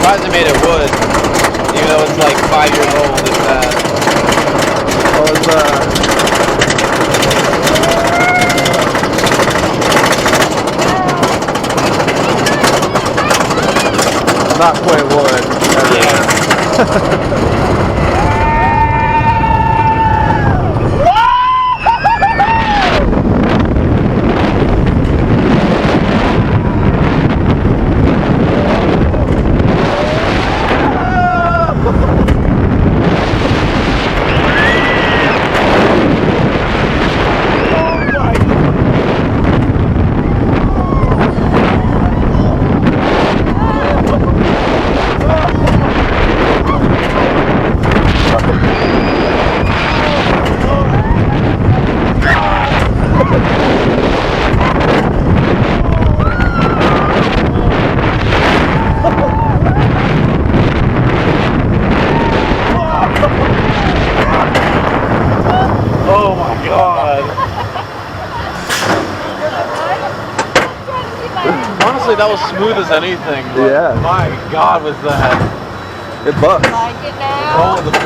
Surprised they made it wood, even though it's like 5 years old. It's well, it's not quite wood. yeah. Oh my god. Honestly, that was smooth as anything. But yeah. My god, was that. It bucks. Like it now? Oh, the bump.